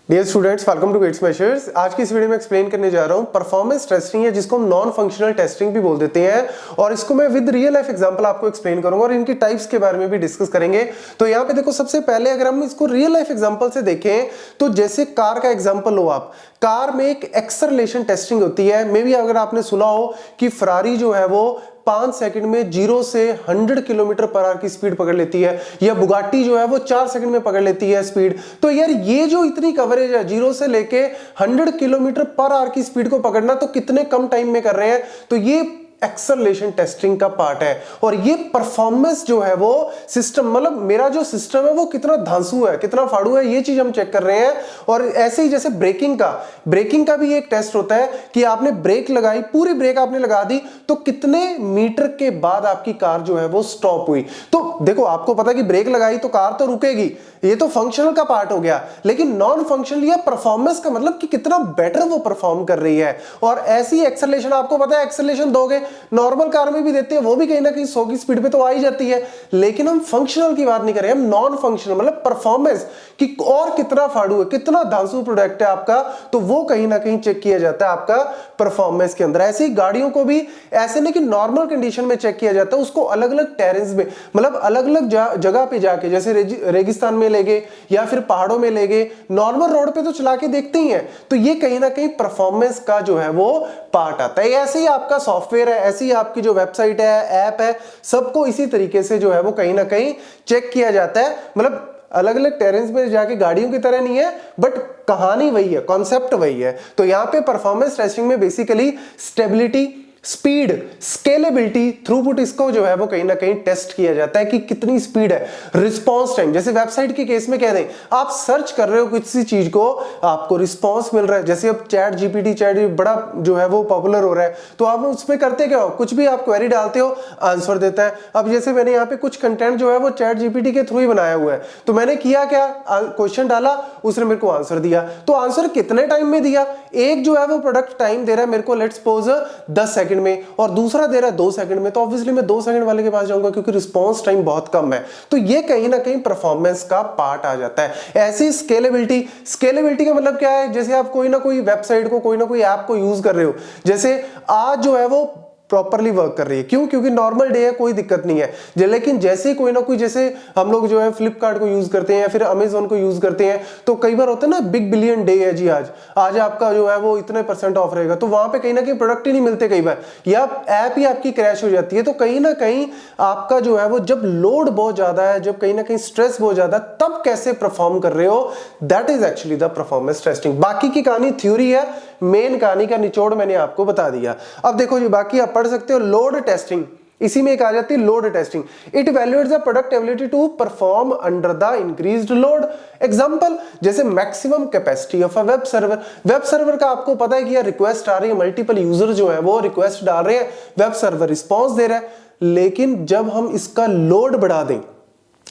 Dear students, welcome to weights measures. आज की इस वीडियो में एक्सप्लेन करने जा रहा हूं परफॉर्मेंस टेस्टिंग है, जिसको हम नॉन फंक्शनल टेस्टिंग भी बोल देते हैं, और इसको मैं विद रियल लाइफ एग्जांपल आपको एक्सप्लेन करूंगा और इनकी टाइप्स के बारे में भी डिस्कस करेंगे। तो यहाँ पे देखो, सबसे पहले अगर हम इसको रियल लाइफ एग्जांपल से देखें तो जैसे कार का एग्जांपल लो, आप कार में एक एक्सेलरेशन टेस्टिंग होती है। मे बी अगर आपने सुना हो कि फरारी जो है वो 5 सेकंड में 0 से 100 किलोमीटर पर आवर की स्पीड पकड़ लेती है, या बुगाटी जो है वो 4 सेकंड में पकड़ लेती है स्पीड। तो यार ये जो इतनी कवरेज है 0 से लेके 100 किलोमीटर पर आवर की स्पीड को पकड़ना, तो कितने कम टाइम में कर रहे हैं। तो ये एक्सेलरेशन टेस्टिंग का पार्ट है। और ये परफॉर्मेंस जो है वो सिस्टम, मतलब मेरा जो सिस्टम है वो कितना धांसू है, कितना फाड़ू है, ये चीज हम चेक कर रहे हैं। और ऐसे ही जैसे ब्रेकिंग का भी एक टेस्ट होता है कि आपने ब्रेक लगाई, पूरी ब्रेक आपने लगा दी, तो कितने मीटर के बाद आपकी कार जो है वो स्टॉप हुई। तो देखो, आपको पता कि ब्रेक लगाई तो कार तो रुकेगी, ये तो फंक्शनल का पार्ट हो गया। लेकिन नॉन फंक्शनल या परफॉर्मेंस का मतलब कि कितना बेटर वो परफॉर्म कर रही है। और ऐसी एक्सेलरेशन, आपको पता है एक्सेलरेशन दोगे, नॉर्मल कार में भी देते हैं, वो भी कहीं ना कहीं 100 की स्पीड पे तो आ ही जाती है। लेकिन हम फंक्शनल की बात नहीं कर रहे, हम नॉन फंक्शनल मतलब परफॉर्मेंस कि और कितना फाड़ू है, कितना धांसू प्रोडक्ट है आपका, तो वो कहीं ना कहीं चेक किया जाता है आपका परफॉर्मेंस के अंदर। ऐसे ही गाड़ियों को भी ऐसे नहीं कि नॉर्मल कंडीशन में चेक किया जाता है, उसको अलग अलग टेरेंस में, मतलब अलग अलग जगह पे जाके, जैसे रेगिस्तान में ले गए या फिर पहाड़ों में ले गए, नॉर्मल रोड पे तो चला के देखते ही हैं। तो ये कहीं ना कहीं परफॉर्मेंस का जो है वो पार्ट आता है। ऐसे ही आपका सॉफ्टवेयर है, ऐसी आपकी जो वेबसाइट है, ऐप है, सबको इसी तरीके से जो है वो कहीं ना कहीं चेक किया जाता है। मतलब अलग अलग टेरेंस में जाके गाड़ियों की तरह नहीं है, बट कहानी वही है, कॉन्सेप्ट वही है। तो यहां पे परफॉर्मेंस टेस्टिंग में basically stability, speed, scalability, throughput, इसको जो है वो कहीं ना कहीं टेस्ट किया जाता है कि कितनी स्पीड है। रिस्पांस टाइम, जैसे वेबसाइट के केस में कह दें, आप सर्च कर रहे हो किसी चीज को, आपको रिस्पांस मिल रहा है। जैसे अब चैट जीपीटी बड़ा जो है वो पॉपुलर हो रहा है, तो आप उसमें करते क्या हो, कुछ भी आप क्वेरी डालते हो, आंसर देता है। अब जैसे मैंने यहाँ पे कुछ कंटेंट जो है वो चैट जीपीटी के थ्रू ही बनाया हुआ है, तो मैंने किया क्या, क्वेश्चन डाला, उसने मेरे को आंसर दिया। तो आंसर कितने टाइम में दिया, एक जो है वो प्रोडक्ट टाइम दे रहा है मेरे को, लेट्स सपोज 10 सेकंड में, और दूसरा दे रहा है 2 सेकंड में, तो ऑब्वियसली मैं 2 सेकंड वाले के पास जाऊंगा क्योंकि रिस्पांस टाइम बहुत कम है। तो ये कहीं ना कहीं परफॉर्मेंस का पार्ट आ जाता है। ऐसी स्केलेबिलिटी का मतलब क्या है, जैसे आप कोई ना कोई वेबसाइट को, कोई ना कोई ऐप को यूज कर रहे हो, जैसे आज जो है वो प्रॉपर्ली वर्क कर रही है, क्यों, क्योंकि नॉर्मल डे है, कोई दिक्कत नहीं है। लेकिन जैसे कोई ना कोई, जैसे हम लोग जो है फ्लिपकार्ट को यूज करते हैं या फिर अमेजोन को यूज करते हैं, तो कई बार होता है ना, बिग बिलियन डे है जी, आज आपका जो है वो इतने % ऑफ रहेगा, तो वहां पे कहीं ना कहीं प्रोडक्ट ही नहीं मिलते कई बार, या ऐप ही आपकी क्रैश हो जाती है। तो कहीं ना कहीं आपका जो है वो, जब लोड बहुत ज्यादा है, जब कहीं ना कहीं स्ट्रेस बहुत ज्यादा, तब कैसे परफॉर्म कर रहे हो, that is actually the performance testing. बाकी की कहानी थ्योरी है, मेन कहानी का निचोड़ मैंने आपको बता दिया। अब देखो जी, बाकी आप पढ़ सकते हो। लोड टेस्टिंग, इसी में एक आ जाती है load testing. It evaluates the product ability to perform under the increased load. Example, जैसे maximum capacity of a web server का आपको पता है कि यार रिक्वेस्ट आ रही है, मल्टीपल यूजर जो है वो रिक्वेस्ट डाल रहे हैं, वेब सर्वर रिस्पॉन्स दे रहा है। लेकिन जब हम इसका लोड बढ़ा दें,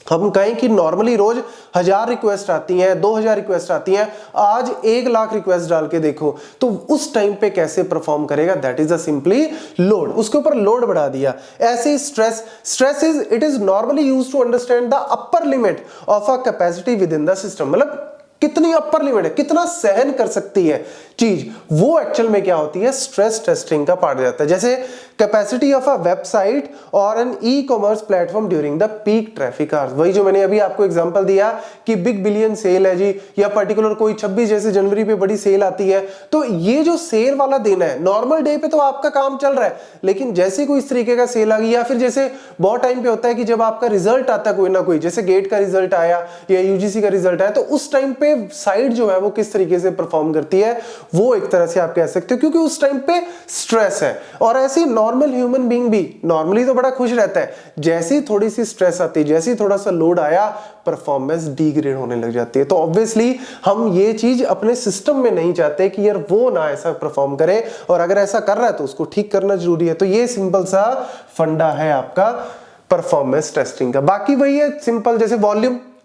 हम कहें कि नॉर्मली रोज 1000 रिक्वेस्ट आती हैं, 2000 रिक्वेस्ट आती हैं, आज 1 लाख रिक्वेस्ट डाल के देखो, तो उस टाइम पे कैसे परफॉर्म करेगा, that is a simply load. उसके ऊपर लोड बढ़ा दिया। ऐसे stress it is normally used to understand the upper limit of a capacity within the system, मतलब कितनी अपर लिमिट है, कितना सहन कर सकती है चीज, वो एक्चुअल में क्या होती है, स्ट्रेस टेस्टिंग का पार्ट जाता है। जैसे कैपेसिटी ऑफ अ वेबसाइट और an e commerce platform during the peak traffic hours. वही जो मैंने अभी आपको एग्जांपल दिया कि बिग बिलियन सेल है जी, या पर्टिकुलर कोई 26 जैसे जनवरी पे बड़ी सेल आती है, तो ये जो सेल वाला दिन है, नॉर्मल डे पे तो आपका काम चल रहा है, लेकिन जैसे कोई इस तरीके का सेल आ गई, या फिर जैसे बहुत टाइम पे होता है कि जब आपका रिजल्ट आता है कोई ना कोई, जैसे गेट का रिजल्ट आया या यूजीसी का रिजल्ट आया, तो उस टाइम पे साइट जो है वो किस तरीके से परफॉर्म करती है, वो एक तरह से आप कह सकते हो, क्योंकि उस टाइम पे स्ट्रेस है। और ऐसे नॉर्मल ह्यूमन बीइंग भी नॉर्मली तो बड़ा खुश रहता है, जैसे ही थोड़ी सी स्ट्रेस आती है, जैसे ही थोड़ा सा लोड आया, परफॉर्मेंस डिग्रेड होने लग जाती है। तो ऑब्वियसली हम ये चीज अपने सिस्टम में नहीं चाहते कि यार वो ना ऐसा परफॉर्म करे, और अगर ऐसा कर रहा है तो उसको ठीक करना जरूरी है। तो ये सिंपल सा फंडा है आपका परफॉर्मेंस टेस्टिंग का। बाकी वही है सिंपल, जैसे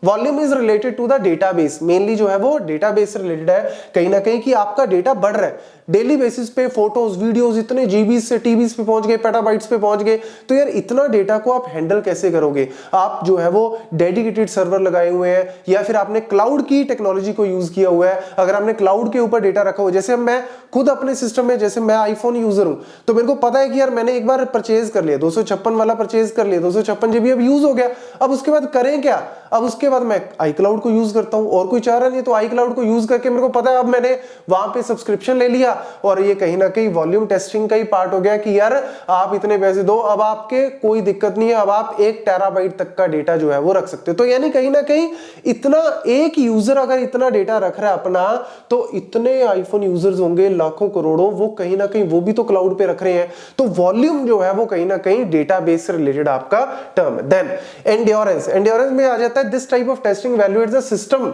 volume is related to the database, mainly जो है वो डेटाबेस से रिलेटेड है कहीं ना कहीं कि आपका डेटा बढ़ रहा है डेली बेसिस पे, फोटोज वीडियोस इतने जीबीज से टीबीज पे पहुंच गए, पेटाबाइट्स पे पहुंच गए, तो यार इतना डेटा को आप हैंडल कैसे करोगे? आप जो है वो डेडिकेटेड सर्वर लगाए हुए हैं या फिर आपने क्लाउड की टेक्नोलॉजी को यूज किया हुआ है। अगर आपने क्लाउड के ऊपर डेटा रखा हुआ, जैसे मैं खुद अपने सिस्टम में, जैसे मैं आईफोन यूजर हूं, तो मेरे को पता है कि यार मैंने एक बार परचेज कर लिया 256 वाला परचेज कर लिया, 256 जीबी अब यूज हो गया, अब उसके बाद करें क्या? अब उसके बाद मैं iCloud को यूज करता हूं, और कोई चाह रहा नहीं तो iCloud को यूज करके मेरे को पता है अब मैंने वहां पे सब्सक्रिप्शन ले लिया, और ये कहीं ना कहीं वॉल्यूम टेस्टिंग का ही पार्ट हो गया कि यार आप इतने पैसे दो, अब आपके कोई दिक्कत नहीं है, अब आप 1 टेराबाइट तक का डेटा जो है वो रख सकते हो। तो यानी कहीं ना कहीं इतना एक यूजर अगर इतना डेटा रख रहा है अपना, तो इतने आईफोन यूजर्स होंगे लाखों करोड़ों, वो कहीं ना कहीं वो भी तो क्लाउड पे रख रहे हैं। तो वॉल्यूम जो है वो कहीं ना कहीं डेटाबेस से रिलेटेड आपका टर्म है। देन एंड्योरेंस, एंड्योरेंस में आ जाता है this type of testing evaluates the system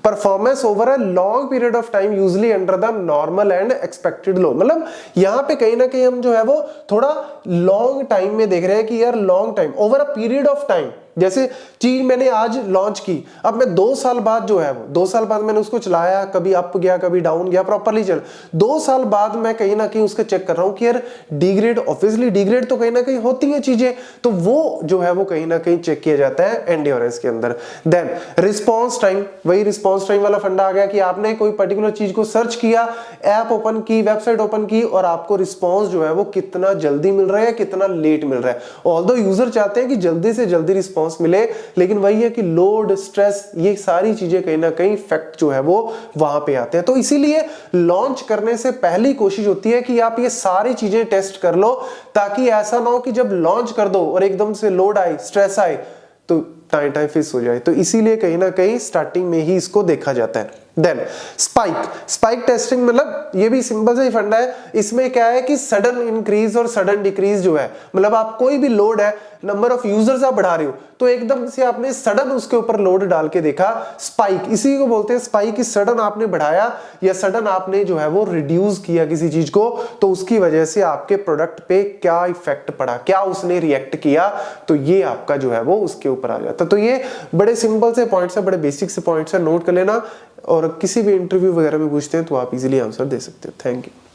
performance over a long period of time usually under the normal and expected load। मतलब यहां पे कहीं ना कहीं हम जो है वो थोड़ा लॉन्ग टाइम में देख रहे हैं कि यार long time over a period of time, जैसे चीज मैंने आज लॉन्च की, अब मैं 2 साल बाद जो है वो 2 साल बाद मैंने उसको चलाया, कभी अप गया कभी डाउन गया, प्रॉपर्ली चल, 2 साल बाद मैं कहीं ना कहीं उसका चेक कर रहा हूं कि यार डिग्रेड, ऑब्वियसली डिग्रेड तो कहीं ना कहीं होती है चीजें, तो वो जो है वो कहीं ना कहीं चेक किया जाता है एंड्योरेंस के अंदर। देन रिस्पॉन्स टाइम, वही रिस्पॉन्स टाइम वाला फंडा आ गया कि आपने कोई पर्टिकुलर चीज को सर्च किया, ऐप ओपन की, वेबसाइट ओपन की, और आपको रिस्पॉन्स जो है वो कितना जल्दी मिल रहा है, कितना लेट मिल रहा है। ऑल्दो यूजर चाहते हैं कि जल्दी से जल्दी रिस्पॉन्स मिले, लेकिन वही है कि लोड, स्ट्रेस, ये सारी चीजें कहीं ना कहीं फैक्ट जो है वो वहां पे आते हैं। तो इसीलिए लॉन्च करने से पहली कोशिश होती है कि आप ये सारी चीजें टेस्ट कर लो, ताकि ऐसा ना हो कि जब लॉन्च कर दो और एकदम से लोड आए, स्ट्रेस आए, तो टाइम फिक्स हो जाए। तो इसीलिए कहीं ना कहीं स्टार्टिंग में ही इसको देखा जाता है। देन स्पाइक टेस्टिंग, मतलब ये भी सिंपल सा ही फंडा है। इसमें क्या है कि सडन इंक्रीज और सडन डिक्रीज जो है, मतलब आप कोई भी लोड है, नंबर ऑफ यूजर्स आप बढ़ा रहे हो, तो एकदम से आपने सडन उसके ऊपर लोड डाल के देखा, स्पाइक, इसी को बोलते हैं स्पाइक। की सडन आपने बढ़ाया या सडन आपने जो है वो रिड्यूस किया किसी चीज को, तो उसकी वजह से आपके प्रोडक्ट पे क्या इफेक्ट पड़ा, क्या उसने रिएक्ट किया, तो ये आपका जो है वो उसके ऊपर आ जाता है। तो ये बड़े सिंपल से पॉइंट्स है, बड़े बेसिक से पॉइंट्स है, नोट कर लेना, और किसी भी इंटरव्यू वगैरह में पूछते हैं तो आप इजीली आंसर दे सकते हो। Thank you.